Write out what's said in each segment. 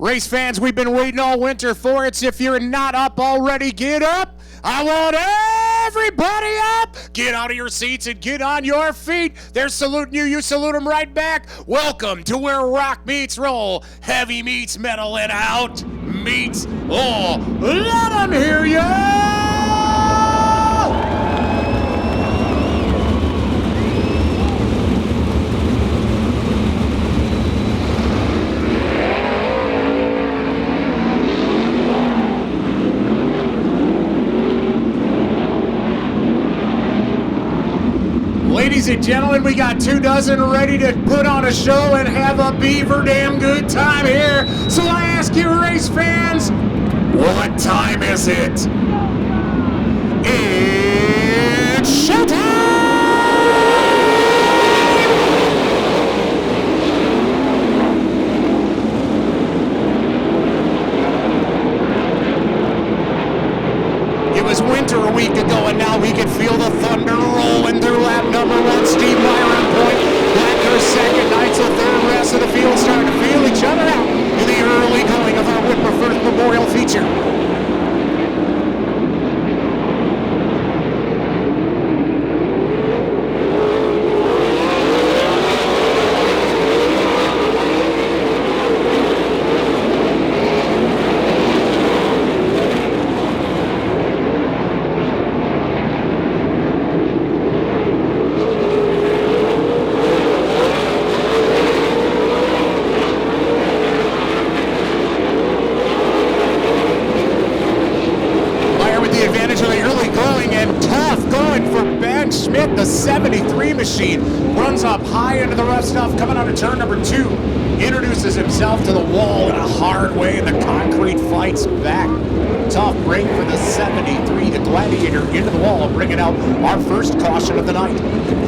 Race fans, we've been waiting all winter for it. So if you're not up already, get up. I want everybody up. Get out of your seats and get on your feet. They're saluting you. You salute them right back. Welcome to where rock meets roll, heavy meets metal, and out meets all. Let them hear you. Ladies and gentlemen, we got 24 ready to put on a show and have a beaver damn good time here. So I ask you, race fans, what time is it? It's showtime! It was winter a week ago, and now we can feel the thunder rolling through lap number 1. Steve Meyer on point. Blackers second. Neitzel third. Rest of the field starting to feel each other out in the early going of our Wipperfurth Memorial feature. The 73 machine runs up high into the rough stuff, coming out of turn number 2. Introduces himself to the wall in a hard way, and the concrete fights back. Tough break for the 73, the Gladiator, into the wall, bringing out our first caution of the night.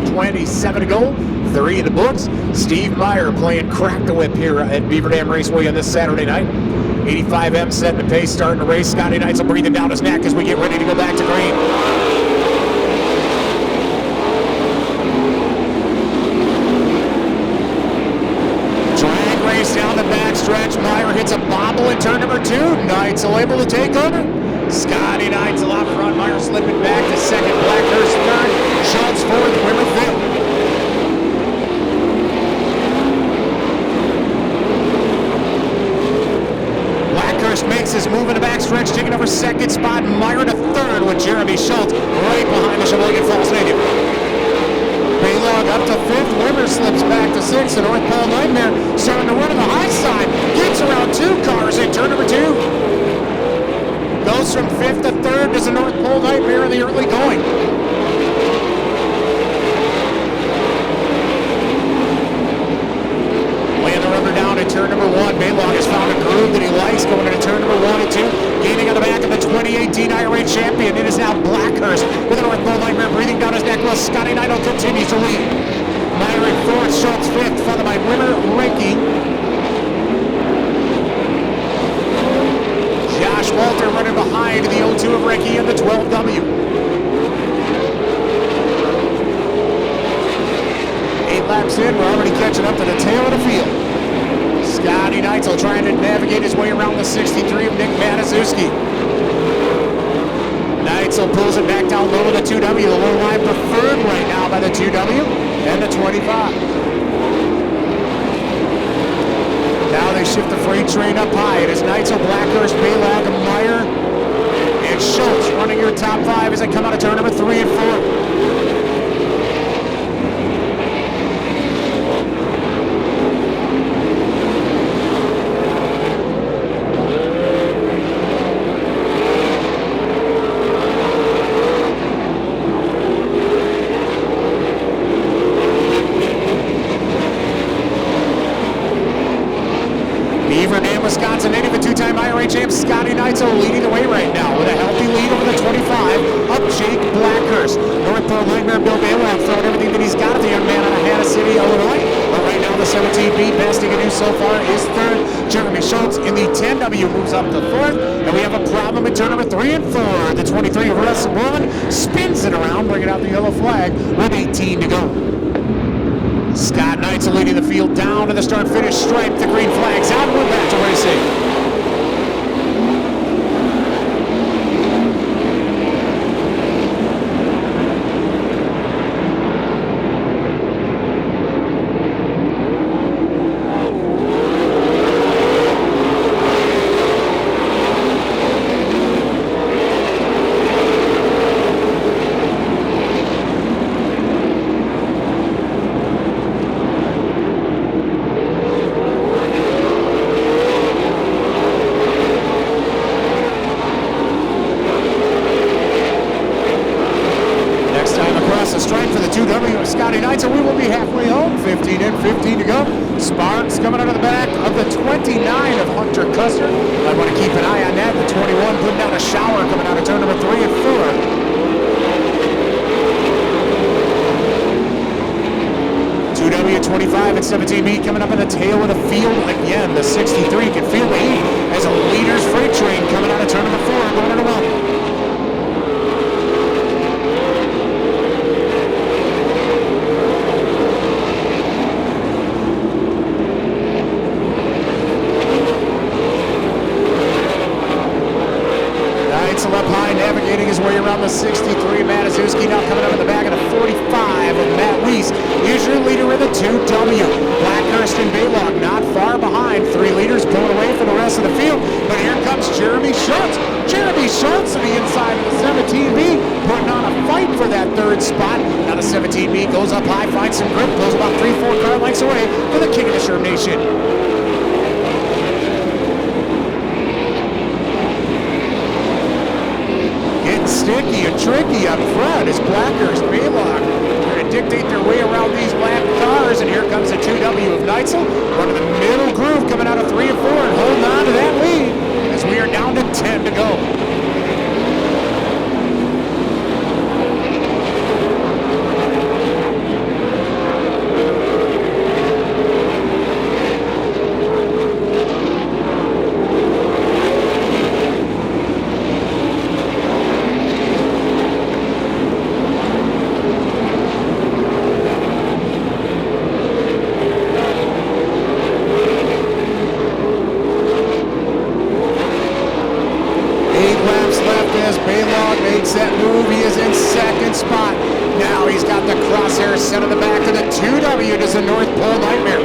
27 to go, 3 in the books. Steve Meyer playing Crack the Whip here at Beaver Dam Raceway on this Saturday night. 85M setting the pace, starting the race. Scotty Neitzel breathing down his neck as we get ready to go back to green. Down the backstretch, Meyer hits a bobble in turn number 2. Neitzel able to take over. Scotty Neitzel out front, Meyer slipping back to second, Blackhurst third, Schultz fourth, Wimmer fifth. Blackhurst makes his move in the backstretch, taking over second spot, Meyer to third with Jeremy Schultz right behind the Sheboygan Falls native. Baylog up to 5th, Wimmer slips back to 6th, the North Pole Nightmare starting to run on the high side, gets around 2 cars in turn number 2. Goes from 5th to 3rd as the North Pole Nightmare in the early going. Laying the rubber down in turn number 1, Baylog has found a groove that he likes going into turn number 1 and 2. Gaining on the back of the 2018 IRA champion. It is now Blackhurst with the North Pole Nightmare breathing down his necklace. Scotty Neitzel continues to lead. Meyer in 4th, Schultz 5th, followed by Wimmer, Reiki. Josh Walter running behind the 02 of Reiki and the 12W. 8 laps in, we're already catching up to the tail of the field. Scotty Neitzel trying to navigate his way around the 63 of Nick Matuszewski. Neitzel pulls it back down low to the 2W. The low line preferred right now by the 2W and the 25. Now they shift the freight train up high. It is Neitzel, Blackhurst, Baylog, Meyer, and Schultz running your top 5 as they come out of turn number 3 and 4. Wisconsin native and 2-time IRA champ Scotty Neitzel leading the way right now with a healthy lead over the 25 of Jake Blackhurst. North Pole Nightmare Bill Baylog throwing everything that he's got at the young man out of Hannah City, Illinois. But right now the 17B best he can do so far is 3rd. Jeremy Schultz in the 10W moves up to 4th. And we have a problem in turn number 3 and 4. The 23 of Russ Bourne spins it around, bringing out the yellow flag with 18 to go. Scott Neitzel leading the field down to the start-finish stripe. The green flag's out, and we're back to racing. 15 in, 15 to go. Sparks coming out of the back of the 29 of Hunter Custer. I want to keep an eye on that. The 21 putting down a shower coming out of turn number 3 and 4. 2W25 at 17B coming up in the tail of the field again. The 63 can feel the heat as a leader's freight train coming out of turn number 4 going into 1. Up high, navigating his way around the 63. Matuszewski now coming up in the back of the 45 of Matt Weiss. Is your leader in the 2W. Blackhurst and Baylog not far behind. 3 leaders pulling away for the rest of the field. But here comes Jeremy Schultz. Jeremy Schultz to the inside of the 17B, putting on a fight for that 3rd spot. Now the 17B goes up high, finds some grip, goes about 3-4 car lengths away for the King of the Sherm Nation. Sticky and tricky up front as Blackhurst, Baylog trying to dictate their way around these lap cars, and here comes the 2W of Neitzel, running the middle groove coming out of 3 and 4 and holding on to that lead as we are down to 10 to go. That move, he is in 2nd spot. Now he's got the crosshair set on the back of the 2W. Does the North Pole Nightmare.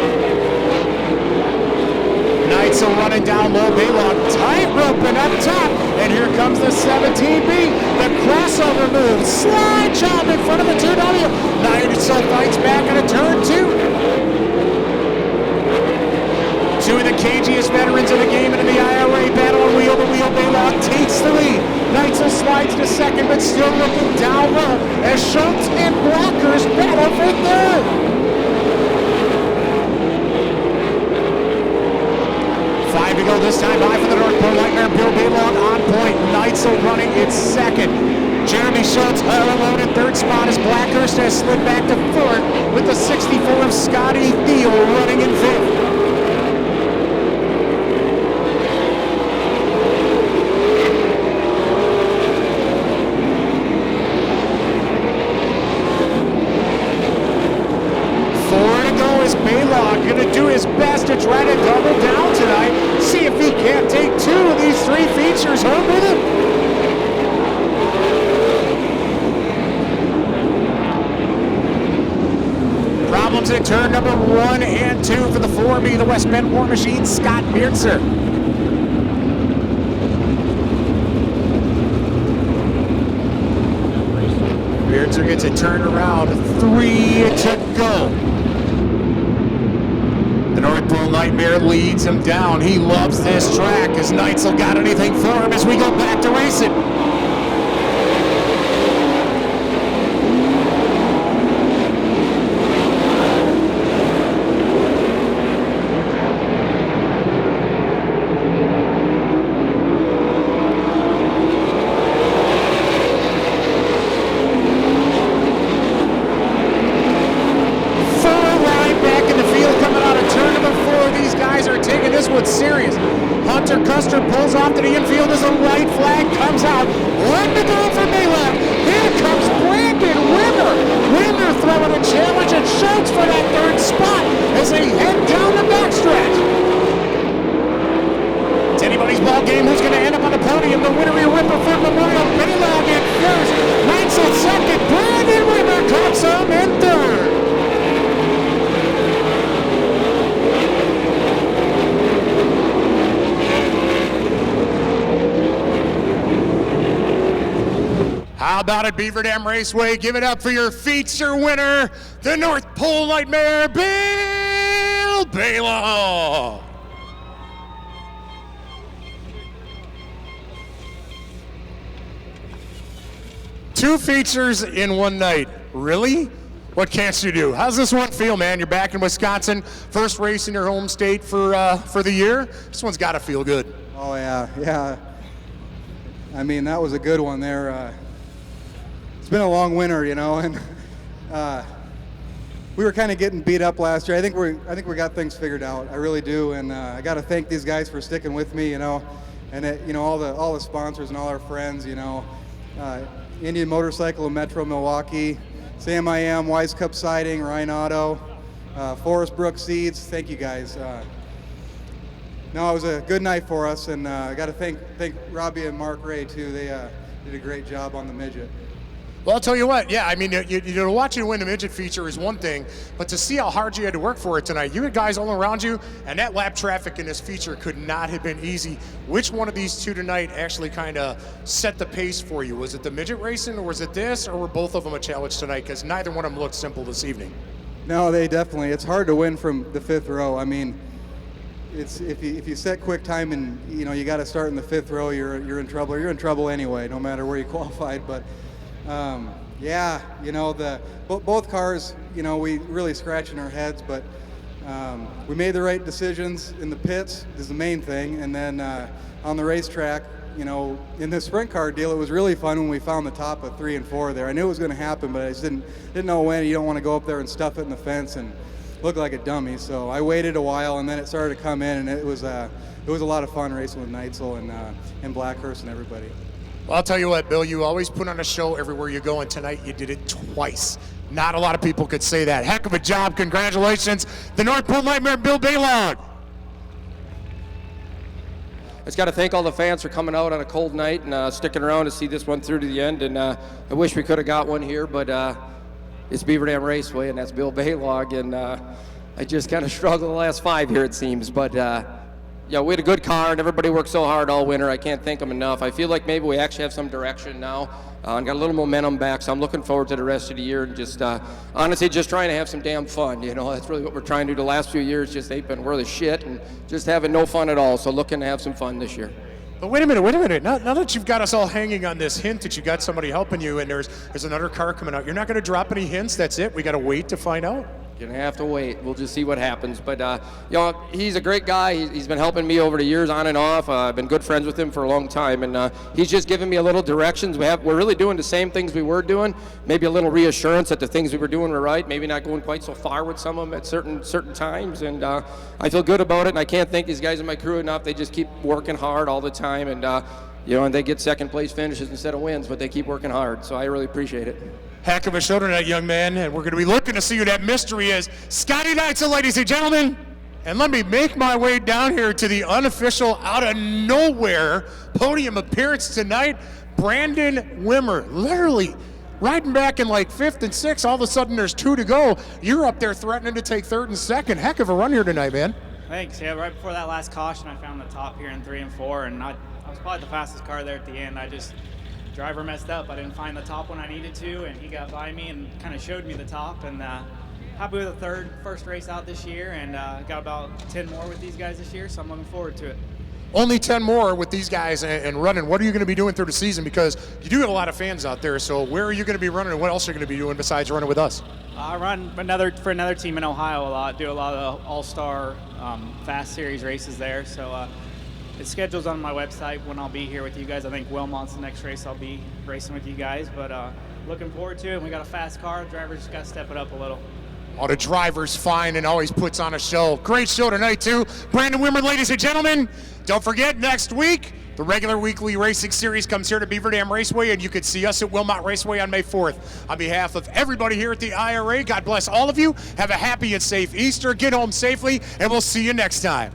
Neitzel running down low, Baylog tight roping up top, and here comes the 17B. The crossover move, slide job in front of the 2W. Neitzel fights back into turn 2. 2 of the cagiest veterans in the game and in the IRA battle on wheel to wheel. Baylog takes the lead. Neitzel slides to 2nd, but still looking down low as Schultz and Blackhurst battle for 3rd. 5 to go this time by for the North Pole Nightmare. Bill Baylog on point. Neitzel running its 2nd. Jeremy Schultz all alone in 3rd spot as Blackhurst has slid back to 4th with the 64 of Scotty Thiel running in 5th. Going to do his best to try to double down tonight. See if he can't take 2 of these 3 features home with him. Problems at turn number 1 and 2 for the 4B, the West Bend War Machine, Scott Beertzer. Beertzer gets it turned around. 3 to go. The North Pole Nightmare leads him down. He loves this track. Has Neitzel got anything for him as we go back to racing? Serious. Hunter Custer pulls off to the infield as a white flag comes out. Let the go for Baylog. Here comes Brandon Wimmer. Wimmer throwing a challenge and Schultz for that 3rd spot as they head down the backstretch. It's anybody's ball game. Who's going to end up on the podium? The winner of Wipperfurth Memorial. Baylog in 1st. Neitzel 2nd. Brandon Wimmer comes home in 3rd. How about it, Beaver Dam Raceway? Give it up for your feature winner, the North Pole Nightmare, Bill Baylog. Two features in one night. Really? What can't you do? How's this one feel, man? You're back in Wisconsin, first race in your home state for the year. This one's got to feel good. Oh yeah. I mean, that was a good one there. It's been a long winter, you know, and we were kind of getting beat up last year. I think we got things figured out. I really do, and I got to thank these guys for sticking with me, you know, and you know, all the sponsors and all our friends, you know, Indian Motorcycle of Metro Milwaukee, Sam I Am, Wise Cup Siding, Ryan Auto, Forest Brook Seeds. Thank you guys. No, it was a good night for us, and I got to thank Robbie and Mark Ray too. They did a great job on the midget. Well, I'll tell you what, yeah, I mean, you know, watching you win the midget feature is one thing, but to see how hard you had to work for it tonight, you had guys all around you, and that lap traffic in this feature could not have been easy. Which one of these two tonight actually kind of set the pace for you? Was it the midget racing, or was it this, or were both of them a challenge tonight? Because neither one of them looked simple this evening. No, they definitely. It's hard to win from the fifth row. I mean, it's if you set quick time and you know you got to start in the fifth row, you're in trouble. Or you're in trouble anyway, no matter where you qualified. But yeah, you know, both cars, you know, we really scratching our heads, but we made the right decisions in the pits is the main thing, and then on the racetrack, you know, in the sprint car deal, it was really fun when we found the top of 3 and 4 there. I knew it was going to happen, but I just didn't know when. You don't want to go up there and stuff it in the fence and look like a dummy. So I waited a while, and then it started to come in, and it was a lot of fun racing with Neitzel and Blackhurst and everybody. Well, I'll tell you what, Bill, you always put on a show everywhere you go, and tonight you did it twice. Not a lot of people could say that. Heck of a job. Congratulations. The North Pole Nightmare, Bill Baylog. I just got to thank all the fans for coming out on a cold night and sticking around to see this one through to the end. And I wish we could have got one here, but it's Beaver Dam Raceway, and that's Bill Baylog. And I just kind of struggled the last 5 here, it seems. But yeah, we had a good car, and everybody worked so hard all winter. I can't thank them enough. I feel like maybe we actually have some direction now and got a little momentum back, so I'm looking forward to the rest of the year and just honestly just trying to have some damn fun. You know, that's really what we're trying to do the last few years. Just they've been worth of shit and just having no fun at all, so looking to have some fun this year. But wait a minute. Now that you've got us all hanging on this hint that you got somebody helping you and there's another car coming out, you're not going to drop any hints? That's it? We got to wait to find out? Gonna have to wait. We'll just see what happens. But you know, he's a great guy. He's been helping me over the years, on and off. I've been good friends with him for a long time, and he's just giving me a little directions. We're really doing the same things we were doing. Maybe a little reassurance that the things we were doing were right. Maybe not going quite so far with some of them at certain times. And I feel good about it. And I can't thank these guys in my crew enough. They just keep working hard all the time, and you know, and they get second place finishes instead of wins, but they keep working hard. So I really appreciate it. Heck of a show tonight, young man, and we're going to be looking to see who that mystery is. Scotty Neitzel, ladies and gentlemen. And let me make my way down here to the unofficial, out of nowhere podium appearance tonight. Brandon Wimmer, literally riding back in like 5th and 6th. All of a sudden, there's 2 to go. You're up there threatening to take 3rd and 2nd. Heck of a run here tonight, man. Thanks. Yeah, right before that last caution, I found the top here in 3 and 4, and I was probably the fastest car there at the end. Driver messed up. I didn't find the top when I needed to, and he got by me and kind of showed me the top. And happy with the first race out this year, and got about 10 more with these guys this year, so I'm looking forward to it. Only 10 more with these guys and running. What are you going to be doing through the season? Because you do have a lot of fans out there, so where are you going to be running, and what else are you going to be doing besides running with us? I run for another team in Ohio a lot, do a lot of all-star fast series races there, so it's scheduled on my website when I'll be here with you guys. I think Wilmot's the next race I'll be racing with you guys, but looking forward to it. We got a fast car. The drivers just got to step it up a little. Oh, the driver's fine and always puts on a show. Great show tonight, too. Brandon Wimmer, ladies and gentlemen. Don't forget, next week, the regular weekly racing series comes here to Beaver Dam Raceway, and you can see us at Wilmot Raceway on May 4th. On behalf of everybody here at the IRA, God bless all of you. Have a happy and safe Easter. Get home safely, and we'll see you next time.